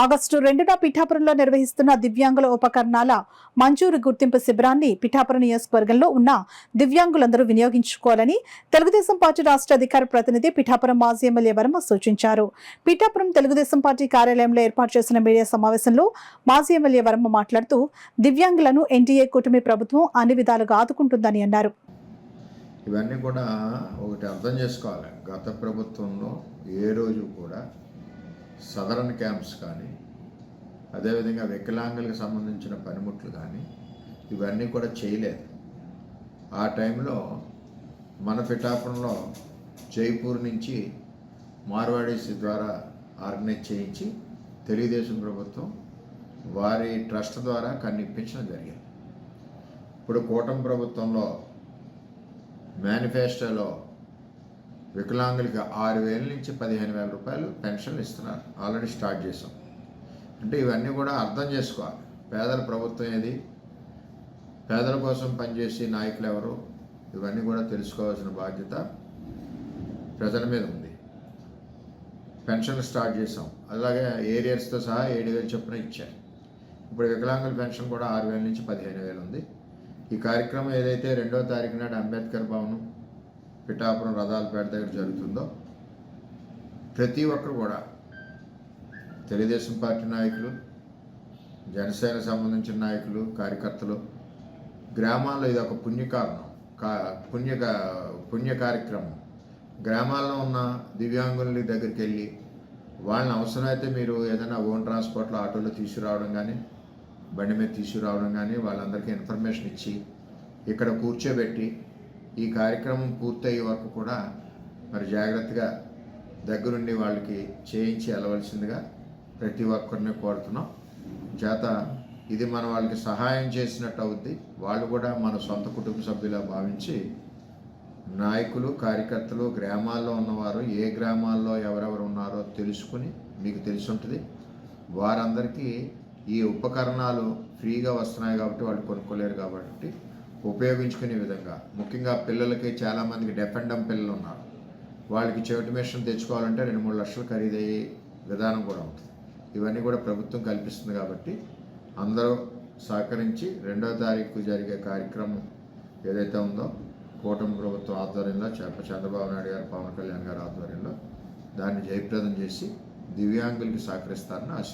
August 2న పిఠాపురంలో నిర్వహిస్తున్న దివ్యాంగుల ఉపకరణాల మంజూరు గుర్తింపు శిబిరాన్ని పిఠాపురం నియోజకవర్గంలో ఉన్న దివ్యాంగులందరూ వినియోగించుకోవాలని తెలుగుదేశం పార్టీ రాష్ట్ర అధికార ప్రతినిధి పిఠాపురం మాజీ ఎమ్మెల్యే వర్మ సూచించారు. పిఠాపురం తెలుగుదేశం పార్టీ కార్యాలయంలో ఏర్పాటు చేసిన మీడియా సమావేశంలో మాజీ ఎమ్మెల్యే వర్మ మాట్లాడుతూ దివ్యాంగులను ఎన్డీఏ కూటమి ప్రభుత్వం అన్ని విధాలుగా ఆదుకుంటుందని అన్నారు. ఇవన్నీ కూడా ఒకటి అర్థం చేసుకోవాలి. గత ప్రభుత్వంలో ఏ రోజు కూడా సదరన్ క్యాంప్స్ కానీ అదేవిధంగా వికలాంగులకు సంబంధించిన పనిముట్లు కానీ ఇవన్నీ కూడా చేయలేదు. ఆ టైంలో మన పిఠాపురంలో జైపూర్ నుంచి మార్వాడీస్ ద్వారా ఆర్గనైజ్ చేయించి తెలుగుదేశం ప్రభుత్వం వారి ట్రస్ట్ ద్వారా కొన్ని ఇప్పించడం జరిగింది. ఇప్పుడు కూటమి ప్రభుత్వంలో మేనిఫెస్టోలో వికలాంగులకి 6,000 నుంచి 15,000 రూపాయలు పెన్షన్లు ఇస్తున్నారు. ఆల్రెడీ స్టార్ట్ చేసాం. అంటే ఇవన్నీ కూడా అర్థం చేసుకోవాలి. పేదల ప్రభుత్వం ఏది, పేదల కోసం పనిచేసే నాయకులు ఎవరు, ఇవన్నీ కూడా తెలుసుకోవాల్సిన బాధ్యత ప్రజల మీద ఉంది. పెన్షన్లు స్టార్ట్ చేసాం. అలాగే ఏరియర్స్తో సహా 7,000 చొప్పున ఇచ్చారు. ఇప్పుడు వికలాంగుల పెన్షన్ కూడా 6,000 నుంచి 15,000 ఉంది. ఈ కార్యక్రమం ఏదైతే 2వ తారీఖు నాడు అంబేద్కర్ భవనం పిఠాపురం రథాలపేట దగ్గర జరుగుతుందో ప్రతి ఒక్కరు కూడా తెలుగుదేశం పార్టీ నాయకులు, జనసేన సంబంధించిన నాయకులు, కార్యకర్తలు గ్రామాల్లో ఇది ఒక పుణ్య కార్యక్రమం. గ్రామాల్లో ఉన్న దివ్యాంగుల దగ్గరికి వెళ్ళి వాళ్ళని అవసరమైతే మీరు ఏదైనా ఓన్ ట్రాన్స్పోర్ట్లో ఆటోలో తీసుకురావడం కానీ బండి మీద తీసుకురావడం కానీ వాళ్ళందరికీ ఇన్ఫర్మేషన్ ఇచ్చి ఇక్కడ కూర్చోబెట్టి ఈ కార్యక్రమం పూర్తయ్యే వరకు కూడా మరి జాగ్రత్తగా దగ్గరుండి వాళ్ళకి చేయించి వెళ్ళవలసిందిగా ప్రతి ఒక్కరిని కోరుతున్నాం. చేత ఇది మన వాళ్ళకి సహాయం చేసినట్టు అవుద్ది. వాళ్ళు కూడా మన సొంత కుటుంబ సభ్యులా భావించి నాయకులు, కార్యకర్తలు, గ్రామాల్లో ఉన్నవారు ఏ గ్రామాల్లో ఎవరెవరు ఉన్నారో తెలుసుకుని మీకు తెలిసి ఉంటుంది. వారందరికీ ఈ ఉపకరణాలు ఫ్రీగా వస్తున్నాయి కాబట్టి వాళ్ళు కొనుక్కోలేరు కాబట్టి ఉపయోగించుకునే విధంగా, ముఖ్యంగా పిల్లలకి చాలామందికి డెఫ్ అండ్ డమ్ పిల్లలు ఉన్నారు. వాళ్ళకి చెవిటి మిషన్ తెచ్చుకోవాలంటే 2-3 లక్షలు ఖరీదయ్యే విధానం కూడా ఉంటుంది. ఇవన్నీ కూడా ప్రభుత్వం కల్పిస్తుంది కాబట్టి అందరూ సహకరించి 2వ తారీఖు జరిగే కార్యక్రమం ఏదైతే ఉందో కూటమి ప్రభుత్వం ఆధ్వర్యంలో చంద్రబాబు నాయుడు గారు, పవన్ కళ్యాణ్ గారి ఆధ్వర్యంలో దాన్ని జయప్రదం చేసి దివ్యాంగులకి సహకరిస్తారని ఆశిస్తున్నాను.